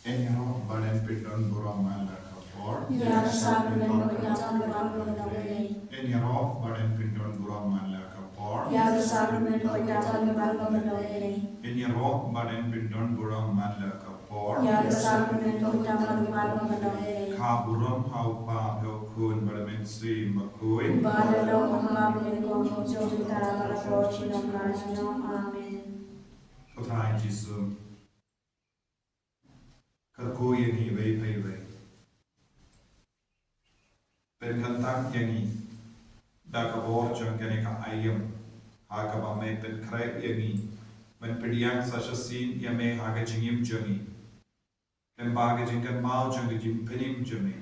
Enyo badan pindon burang malak kapor. Ya sakramento yang berlaku Enyo badan pindon burang malak kapor. Ya sakramento yang berlaku Enyo badan pindon burang malak kapor. Ya sakramento yang berlaku Kaburam haupa belkun baramentsi makui. Badalo mengambil kongsi utara berdoa dalam amin. Tuhan Yesus. Kerku yang ini baik-baik. Penkantak yang ini, dah kabur jangkau ka ayam, haga bame penkrep yang ini, menpediang sasasin yang me haga jingim jami, lembaga jingkan mau jangka jim penim jami,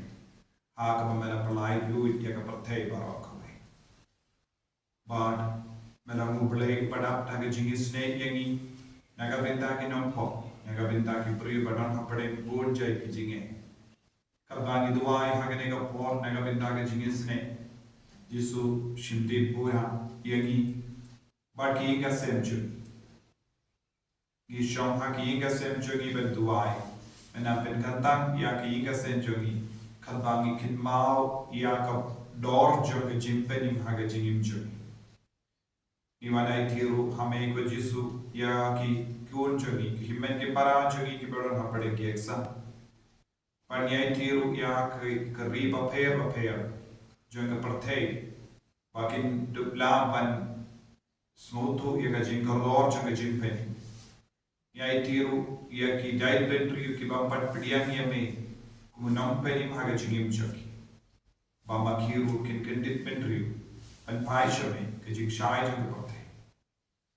haga bame pelai luit yang pertai barokai. Bad, melangu belai padap haga jingisynei yang ini, naga benta kinompo. Naga benta ki beri badan hapade board jai ki jinge. Kabani duai hagane ka por naga benta ki jingisynei. Jisu shimdi pura yangi. Baki ka semchu. Gishong haki ka semchu gi ben duai. Mena pen kantang ya ki ka semchu gi. Kalbangi kin mau ya ka dor jo ka jimpenim haga jingim chu. Iwanai tiru hame ko jisu ya ki Kun jogi, himen ke para jogi ki beron hapade ki eksa. Panyai tiru ya keri baper, jogi pertei. Bakin dupla ban smotu ya ka jingkalor jogi jimpeni. Yai tiru ya ki dai bentri ki bampat pediang ya me kumunong peni maga jingim jogi. Bamba kiru kin kendit bentri ban pai shame ka jing shai jogi pertei.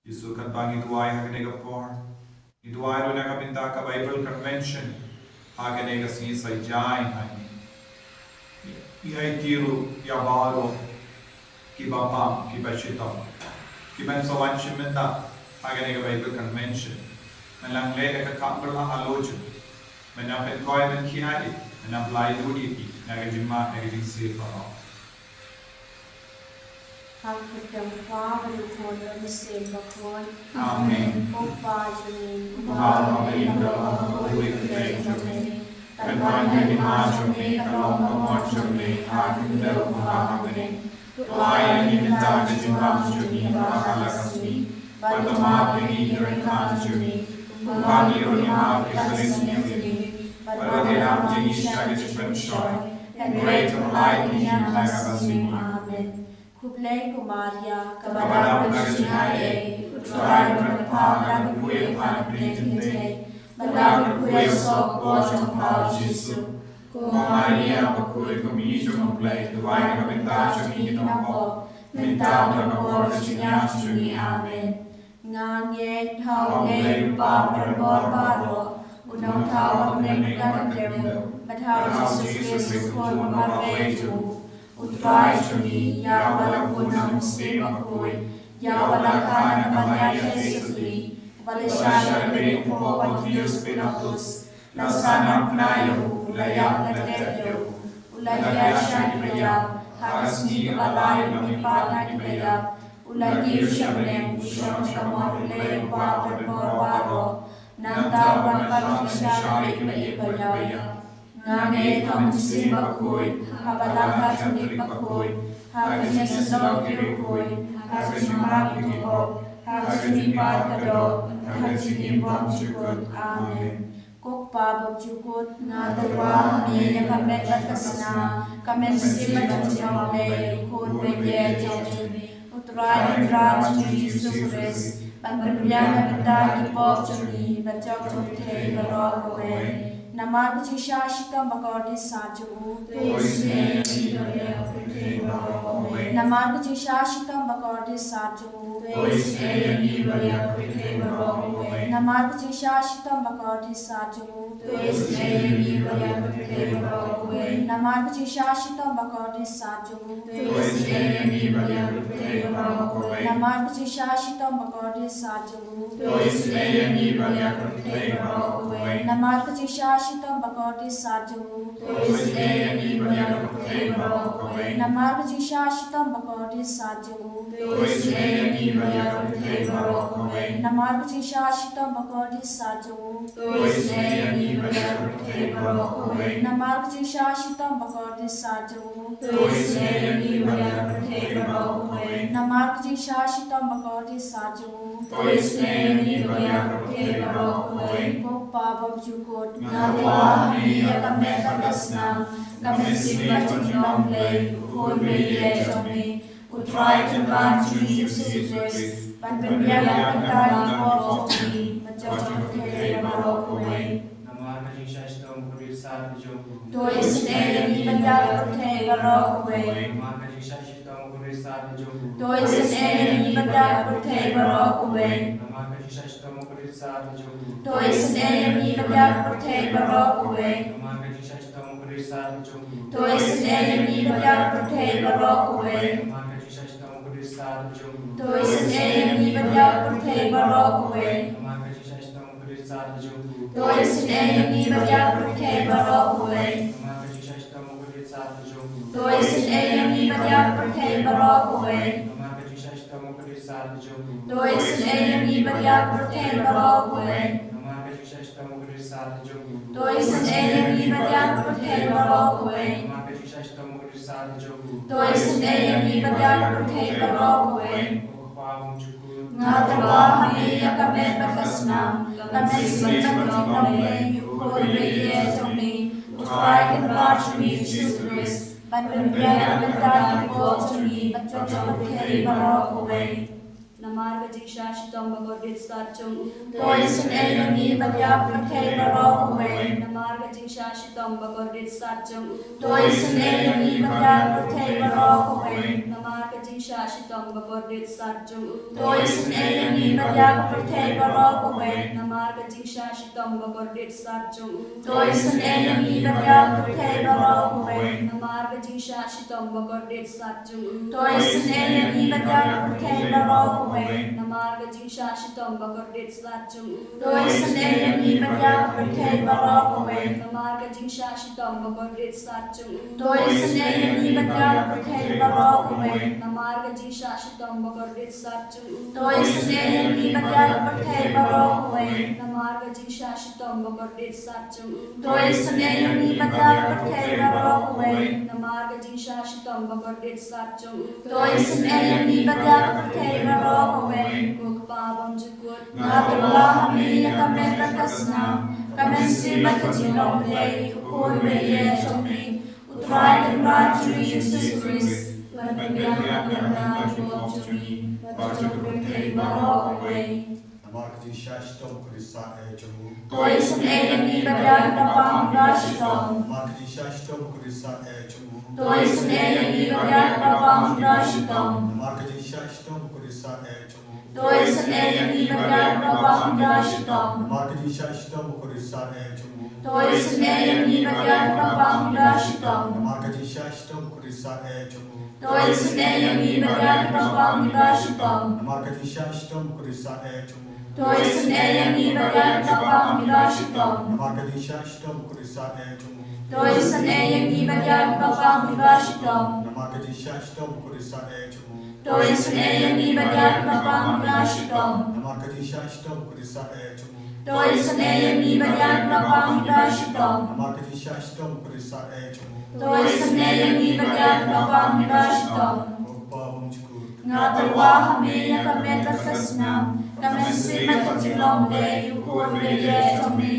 Yesus kan bangi tuai hagane ka por. Ituai ro naga pinta ka Bible convention hagane ka si sai jai hani. Ihai tiru ya balo ki bapa ki bashita. Ki ban sawan shimenta hagane ka Bible convention. Malang le ka kambal haloju. Menapet koi men kiai menaplai ludi ki naga jimma naga jingsi paro. Hang pedang pa berukun mesin bakun. Amen. Upa juni. Upa mereka kuih kedai juni. Kanwan dari ma juni kalong nomor juni akan dalam mengambil. Tuai yang minta kejumbang juni bahala kasih. Pada ma pergi kerana juni. Umpani rohima keberisnya juni. Pada dalam jenis jaga jepenshoy. Great light yang kasih. Amen. Kublai Kumaria, Kabadam Nagasinae, Utrai Berapa dan Kue Panapre Jente, Badam Kue Sok Bojong Pau Jisu, Kumaria Bakue Kumijo Memplay, Duai Kabinta Juni Nompo, Minta Bakor Jinya Juni Amen. Ngange Tau Le Rupa Berbor Baro, Unong Tau Apne Kadeu, Batau Jesus Yesus Kon Mamarweju, Utrai juni, ya walaupun muslim akui, ya walakana banyak Yesusli, walashana beri po Pontius Pilatus, lasana pnayu, layak leteyo, ulaya shani bayab, hagasni balay mamipala ni bayab, ulagi ushamlem, usham shamon le pa berbaro, nanta wanpan shani bayab. Ngane kam muslim akui, habalaka juni akui, haganya sesok akui, haganya akui, haganya parkado, haganya bom jukut. Amen. Kok pabok jukut ngadarwa ni kamet batasna, kamet muslim jumale, kun bege juni, utrai raj ni Yesus, panberbiana benda kipok juni, bacok jute barok Namar Bachisha Shikam Bakodi Saju, Namar Bachisha Shikam Bakodi Saju, Namar Bachisha Shikam Bakodi Saju, Namar Bachisha Shikam Bakodi Saju, Namar Bachisha Shikam Bakodi Saju, Namar Bachisha Shikam Bakodi Saju, Namar Bachisha Shikam Bakodi Saju, Namarga Jingisynei-blei Bakordit Sarjung Toisnei Baphylla Barokwe. Namarga Jingisynei-blei Bakordit Sarjung Toisnei Baphylla Barokwe. Namarga Jingisynei-blei Bakordit Sarjung Toisnei Baphylla Barokwe. Pagpabam Jukot Natwahmi Akamet Pakasnam. Kamesima Jingisynei-blei Ukhodwe Zomi. Utrai Kynta Jesus. Panpenbiagan Kani Kofi. Majapakhe Barokwe. Namarga Jingisynei-blei Bakordit Sarjung Toisnei Baphylla Barokwe. Namarga Jingisynei-blei Bakordit Sarjung Toisnei Baphylla Barokwe. Namarga Jingisynei-blei Bakordit Sarjung Toisnei Baphylla Barokwe. Namarga Jingisynei-blei Bakordit Sarjung Toisnei Baphylla Barokwe. Namarga Jingisynei-blei Bakordit Sarjung Toisnei Baphylla Barokwe. Namarga Jingisynei-blei Bakordit Sarjung Toisnei Baphylla Barokwe. Namarga Jingisynei-blei Bakordit Sarjung Toisnei Baphylla Barokwe. Namarga Jingisynei-blei Bakordit Sarjung Toisnei Baphylla Barokwe. Namarga Jingisynei-blei Bakordit Sarjung Toisnei Baphylla Barokwe. Namarga Jingisynei-blei Bakordit Sarjung Toisnei Baphylla Barokwe. Pagpabam Jukot Natwahmi Akamet Pakasnam. Kamesima Jingisynei-blei Ukhodwe Zomi. Utrai Kynta Jesus. Panpenbiagan Kani Kofi. Majapakhe Barokwe. Namarga Jingisynei-blei Bakordit Sarjung Toisnei Baphylla Barokwe. Namarga Jingisynei-blei Bakordit Sarjung Toisnei Baphylla Barokwe. Namarga Jingisynei-blei Bakordit Sarjung Toisnei Baphylla Barokwe. Namarga Jingisynei-blei Bakordit Sarjung Toisnei Baphylla Barokwe. Namarga Jingisynei-blei Bakordit Sarjung Toisnei Baphylla Barokwe. Namarga Jingisynei-blei Bakordit Sarjung Toisnei Baphylla Barokwe. Namarga Jingisynei-blei Bakordit Sarjung Toisnei Baphylla Barokwe. Namarga Jingisynei-blei Bakordit Sarjung Toisnei Baphylla Barokwe. Namarga Jingisynei-blei Bakordit Sarjung Toisnei Baphylla Barokwe. Namarga Jingisynei-blei Bakordit Sarjung Toisnei Baphylla Barokwe. Pagpabam Jukot Natwahmi Akamet Pakasnam. Kamesima Jingisynei-blei Ukhodwe Zomi. Utrai Kynta Jesus. Panpenbiagan Kani Kofi. Majapakhe Barokwe. Namarga Jingisynei-blei Bakordit Sarjung Toisnei Baphylla Barokwe. Namarga Jingisynei-blei Bakordit Sarjung Toisnei Baphylla Barokwe. Namarga Jingisynei-blei Bakordit Sarjung Toisnei Baphylla Barokwe. Namarga Jingisynei-blei Bakordit Sarjung Toisnei Baphylla Barokwe. Namarga Jingisynei-blei Bakordit Sarjung Toisnei Baphylla Barokwe. Namarga Jingisynei-blei Bakordit Sarjung Toisnei Baphylla Barokwe. Namarga Jingisynei-blei Bakordit Sarjung Toisnei Baphylla Barokwe. Namarga Jingisynei-blei Bakordit Sarjung Toisnei Baphylla Barokwe. Namarga Jingisynei-blei Bakordit Sarjung Toisnei Baphylla Barokwe. Namarga Jingisynei-blei Bakordit Sarjung Toisnei Baphylla Barokwe. Pagpabam Jukot Natwahmi Akamet Pakasnam. Kamesima Jingisynei-blei Ukhodwe Zomi.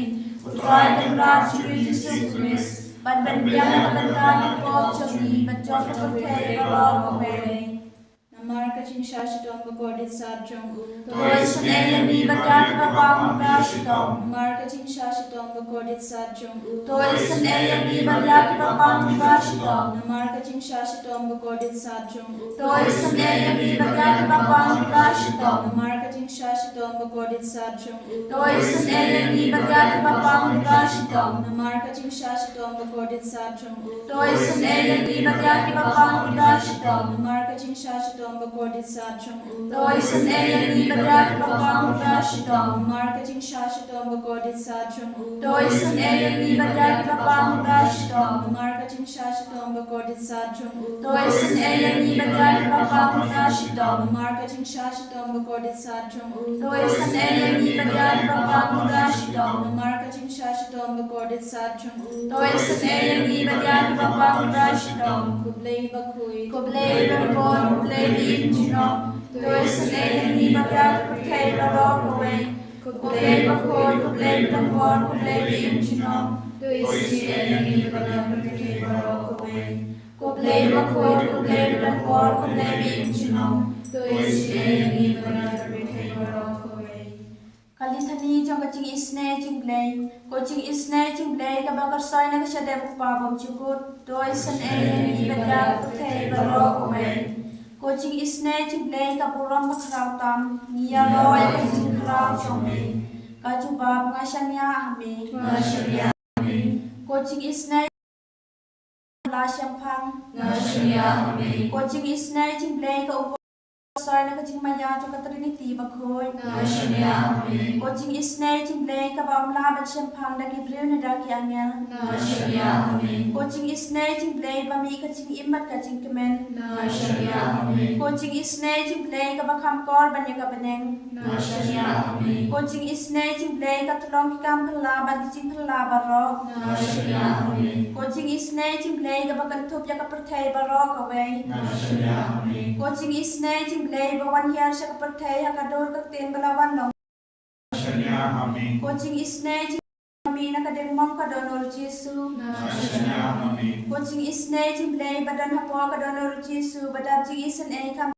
Utrai Kynta Jesus. Panpenbiagan Kani Kofi. Majapakhe Barokwe. Namarga Jingisynei-blei Bakordit Sarjung Toisnei Baphylla Barokwe. Namarga Jingisynei-blei Bakordit Sarjung Toisnei Baphylla Barokwe. Namarga Jingisynei-blei Bakordit Sarjung Toisnei Baphylla Barokwe. Namarga Jingisynei-blei Bakordit Sarjung Toisnei Baphylla Barokwe. Namarga Jingisynei-blei Bakordit Sarjung Toisnei Baphylla Barokwe. Namarga Jingisynei-blei shitom bakodit sa chung u. Toisen eyeni badaki papang gashitom. Marketing sha shitom bakodit sa chung u. Toisen eyeni badaki papang gashitom. Marketing sha shitom bakodit sa chung u. Toisen eyeni badaki papang gashitom. Marketing sha shitom bakodit sa chung u. Toisen eyeni badaki papang gashitom. Marketing sha shitom bakodit sa chung u. Toisen eyeni badaki papang gashitom. Kublay bakui. Kublay berkor kublay diinchinom. Toisen eyeni badaki perkay barok away. Kublay bakor kublay berkor kublay diinchinom. Toisen eyeni badaki perkay barok away. Kublay bakor kublay berkor kublay diinchinom. Toisen eyeni badaki perkay barok away. Kalithani jong kaching isne ching blay, coaching isne ching blay kabakar soy na kasya debuk pabom chukut, toisen eyeni badak putay barok away. Coaching isne ching blay kapuram bakraw tam, niya roy kaching kraw chome, kachubab ngasyanya hame, ngasyanya hame. Coaching isne la syampang, ngasyanya hame. Coaching isne ching blay ka soy na kaching maya cho katrinity bakhoy ngashya amen. Coaching isne ching blay ka bam la bat shampang da gibriu na da ki angel ngashya amen. Coaching isne ching blay ba mi kaching imat kaching kemen ngashya amen. Coaching isne ching blay ka bakam kor banya ka beneng ngashya amen. Coaching isne ching blay ka tulong ki kam phla ba di ching phla barok ngashya amen. Coaching isne ching blay ka bakan thup ya ka perthai barok away ngashya amen. Coaching isne ching blay bawan hiar sa kaperthai hakador kakten balawan long ngashya amen. Coaching isne ching kami nakadeng mong kadonor Jesu ngashya amen. Coaching isne ching blay badan hapo kadonor Jesu badab ching isen ay kam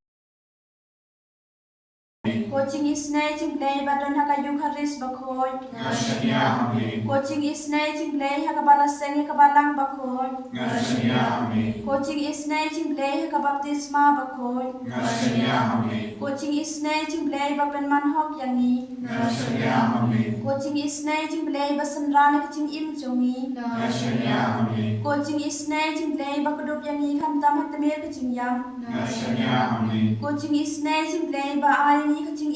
Coaching isne ching blay badan hakayung haris bakhoy ngashya amen. Coaching isne ching blay hakabalaseng hakabalang bakhoy ngashya amen. Coaching isne ching blay hakabaptisma bakhoy ngashya amen. Coaching isne ching blay bapen manhok yangi ngashya amen. Coaching isne ching blay basanrana kaching im chongi ngashya amen. Coaching isne ching blay bakadop yangi khamtam hatamir kaching yam ngashya amen. Coaching isne ching blay ba ayani kaching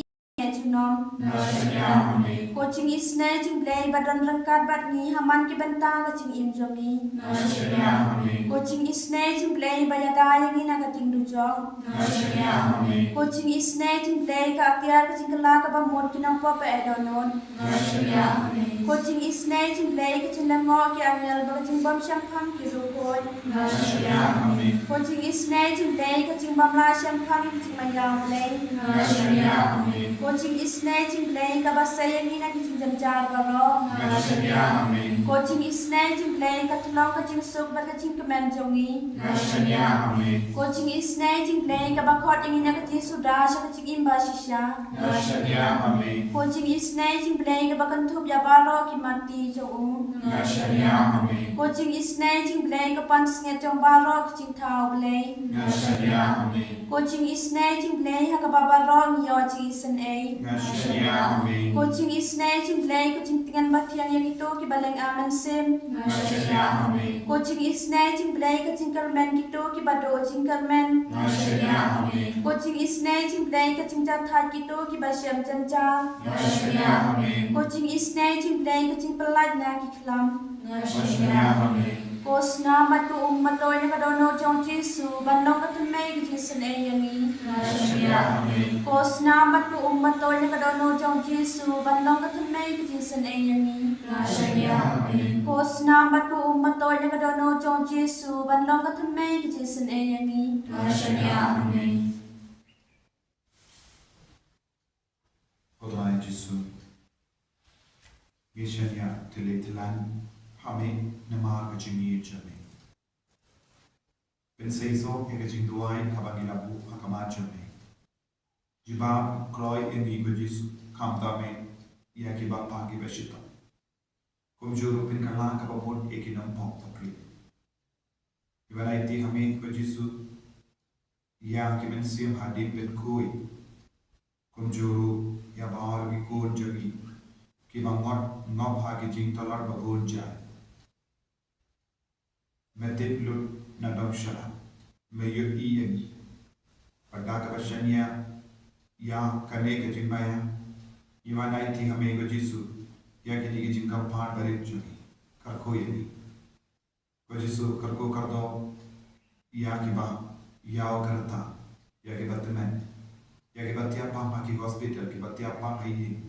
nom ngashya amen. Coaching isne ching blay badan rangkat bat ni haman ki benta kaching im chongi ngashya amen. Coaching isne ching blay bayada yangi na kaching dujong ngashya amen. Coaching isne ching blay ka akyar kaching kala ka ba mod kinang pa edonon ngashya amen. Coaching isne ching blay kaching lango ki angel ba kaching bam shampang ki rukoy ngashya amen. Coaching isne ching blay kaching bamla shampang kaching mayang blay ngashya amen. Coaching isne ching blay ka ba sayang ina kaching jamjar baro ngashya amen. Coaching isne ching blay ka tulong kaching suk ba kaching kemen jongi ngashya amen. Coaching isne ching blay ka ba khot ina kaching suda sa kaching imba shisha ngashya amen. Coaching isne ching blay ka ba kantup ya baro ki mati jo ngashya amen. Coaching isne ching blay ka pans nge jong baro kaching thau blay ngashya amen. Coaching isne ching blay ha ka ba baro yo ching isen ay ngashya amen. Coaching isne ching blay kaching tingan bathian yang itu ki baleng aman sim ngashya amen. Coaching isne ching blay kaching kalmen kito ki bado ching kalmen ngashya amen. Coaching isne ching blay kaching jathat kito ki basyam chancha ngashya amen. Coaching isne ching blay kaching pelaj na ki klam ngashya amen. Kosna matu ummatoy na kadono jong Jesu banlong katumay ki Jesu na yangi ngashya amen. Kosna matu ummatoy na kadono jong Jesu banlong katumay ki Jesu na yangi ngashya amen. Kosna matu ummatoy na kadono jong Jesu banlong katumay ki Jesu na yangi ngashya amen. Khudai Jesu ngishanya tiletilan hame namar kachingi chame penseizo ke kaching duai kabangila bu hakama chame jiba kroy eni ko Jesu kamta me ya ki bapa ki bashita kumjuru pin kala ka babon ekinam pok takri ibanai hame ko Jesu ya ki men sim hadim pen koi kumjuru ya bahar ki kon jagi ki bangot ngop ha ki jing talar bagon jai metip lut na dom shala me yu i yagi pada ka bashania ya kane ka jimbaya iwana iti hame ko Jisu ya kini ki jingkam phan barit juni karko yeni ko Jisu karko kardo ya kiba yao karata ya kiba teman ya kiba tiapa ma ki hospital kiba tiapa ai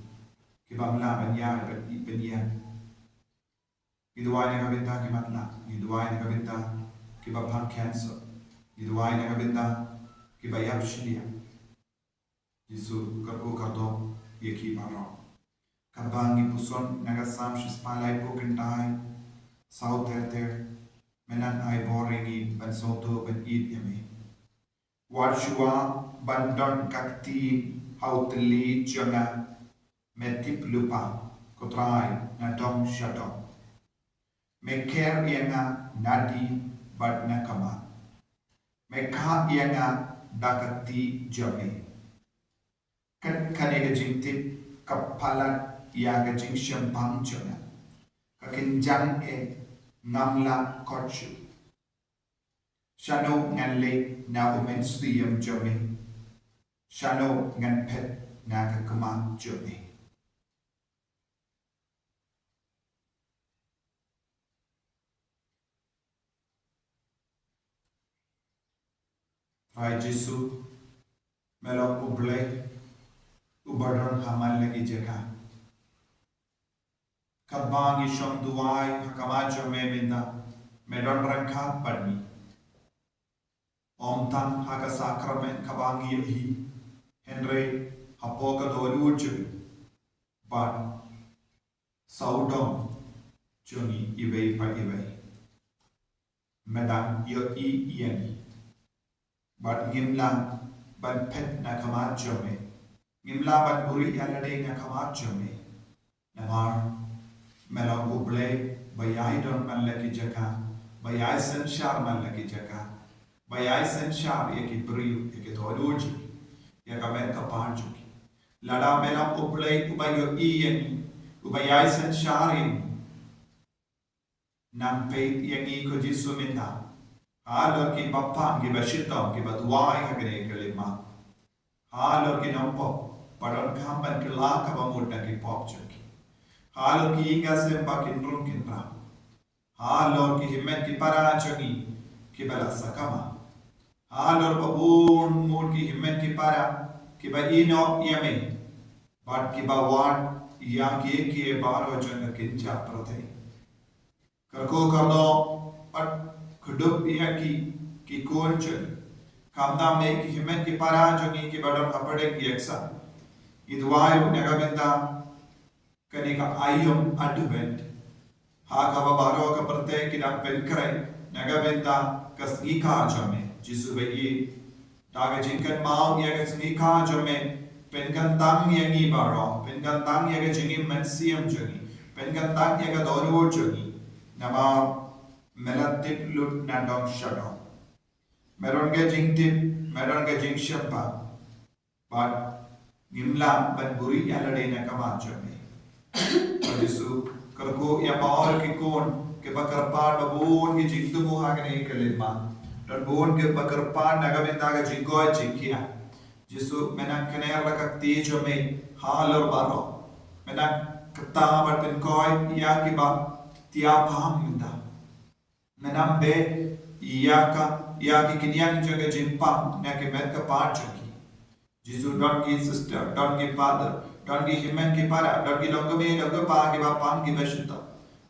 kiba mla banya banya Iduai na kabinta kimatla, iduai na kabinta kiba pang cancer, iduai na kabinta kiba yapshilia. Jisu karko kardo yeki baro. Kabangi puson nagasam shispalai po kintai, south ter menan ai boringi ban soto ban eat yami. Warshua bandon kakti hautli jonga metip lupa kotrai na dom shadom. Meker ianga nadi bad nakama. Mekha ianga dakati jame. Kan kanega jingtip kapalat iaga jingsyam pangchona. Kakinjang ngamla kochu. Shano ngan le na umensiyam jame. Shano ngan pet na kakama jame. Rai Jisu melok ublay ubadron hamal lagi jeka kabangi shom duai hakamajo meminda medon rangka padmi om tan haka sakramen kabangi yahi henry hapoka doluju bad saudom jungi iwei pa iwei medang yo iani But ngimla ban pet na kamat jome. Ngimla ban buri alade na kamat jome. Namar melang uble bayai don man laki jaka. Bayai senshar man laki jaka. Bayai senshar yaki buri yaki toduji. Yaka men kapat juki. Lada melang uble ubayo iyani. Ubayai senshar yani. Nampeit yangi ko Jisu minta. Halor ki bappa ki bashitam ki baduai hagane kelima. Halor ki nampo padon kamban ki laka bamudna ki popchuki. Halor ki inga semba ki nrun kinra. Halor ki himmet ki parachogi ki bala sakama. Halor babun mud ki himmet ki para ki ba ino yame. Bad ki ba wan ya ki baro janga kincha prate. Karko kardo pat Kudup iaki ki konchen kamda me ki himen ki para jongi ki badam apade ki eksa idwai nagabenda kanika ayum advent ha ka baro ka prate ki dam pelkrai nagabenda kasnika jame Jisu be daga jinkan mau ya kasnika jame penkan tang yangi baro penkan tang ya jingi mensiam jongi penkan tang ya dono jongi nama melatip lut nadong shadong. Meron ga jingtip, meron ga jing syapa. But ngimla ban buri alade na kamacho me. Jisu karko ya paor ki kon ke bakar par babun ki jingtu mo hagane kelima. Dan bun ke bakar par nagamenda ga jingo jingkia. Jisu menak kener lakak tijo me halor baro. Menak kata batin koi ya ki ba tiap ham minda. Menambe yaki kinyan jaga jimpam nake merka parchaki. Jisu don't give sister, don't give father, don't give himen ki para, don't give longame pa ki bapam ki bashita,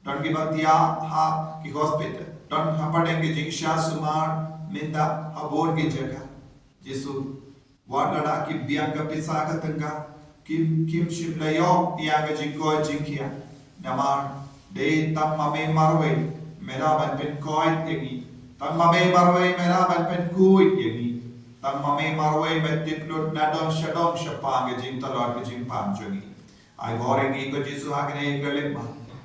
don't give tiya ha ki hospital, don't hapade ki jingsha sumar minda habor ki jaga. Jisu wadada ki bianga pisaka tanga kim shimlayo yaga jingko jingkia namar de tamame marwe मेरा बन पेन कोई यगी तम ममे मरवे मेरा बन पेन कोई यगी तम ममे मरवे में तिपलुट नाडों शडों शपांगे जिम तलवार के जिम पांचोगी आई बोरेंगी को जिसु आगने गलिमा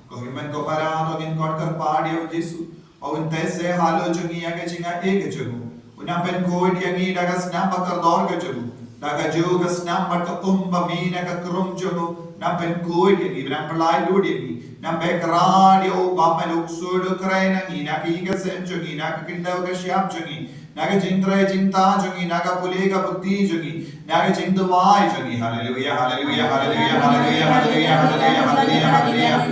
को हिमन को परा तो गिन कोट कर पाड़ियो जिसु और उन तैसे हालो जोगी आगे जिंगा एक जोगु उना पेन कोई यगी डागा स्नाम बकर दौर के जोगु डागा जोगा स्नाम बकर मीना का करुम जोगु ना पेन कोई यगी ना पलाई लूड यगी na background yo bama luk sudu kray na ina ki ga sen jogi na ka kinda ga shyam jogi naga jingtrai jingta jongi naga pulega putti jongi naga jingdwai jongi hallelujah hallelujah hallelujah hallelujah hallelujah hallelujah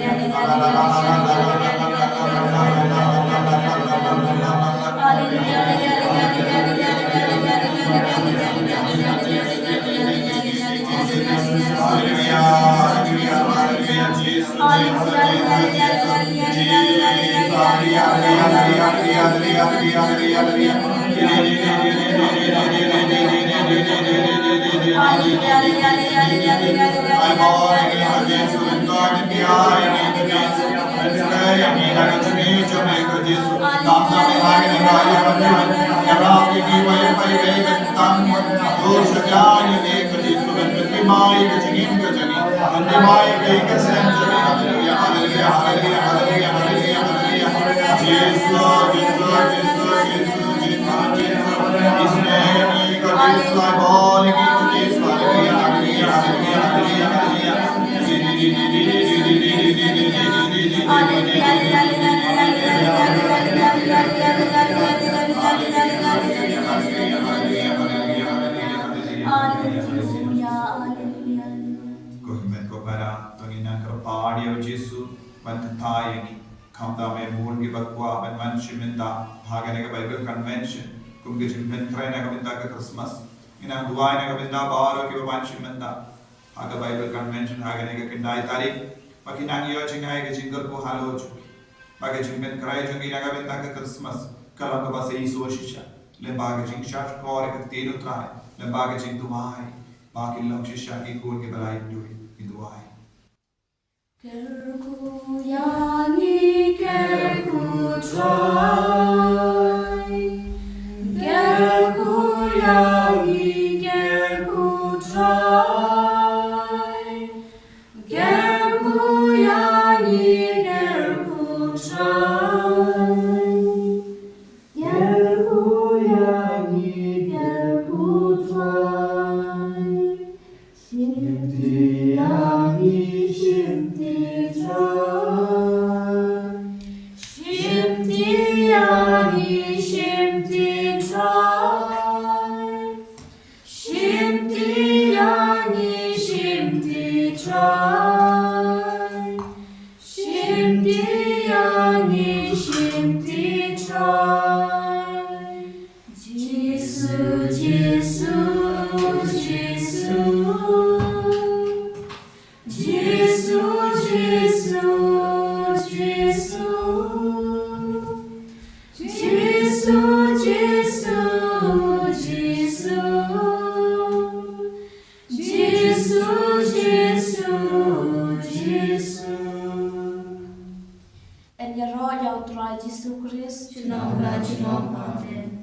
Bible convention kumge jimbentra na kabinda ka Christmas ina duai na kabinda baro ki banshimenda haga Bible convention haga ne ka kindai tarik makinang yo chingai ke jingle ko halo chu baga jimben krai jongi na kabinda ka Christmas kalam ka base iso shisha le baga jing shaf ko re ka tenu trai le baga jing duai baki long shisha ki ko ke balai du duai Kerku yani kerku try, kerku yani kerku try, kerku yani kerku try, kerku yani kerku try, shimti yani. En jag rör jag drar Jesus Kristus. Amen.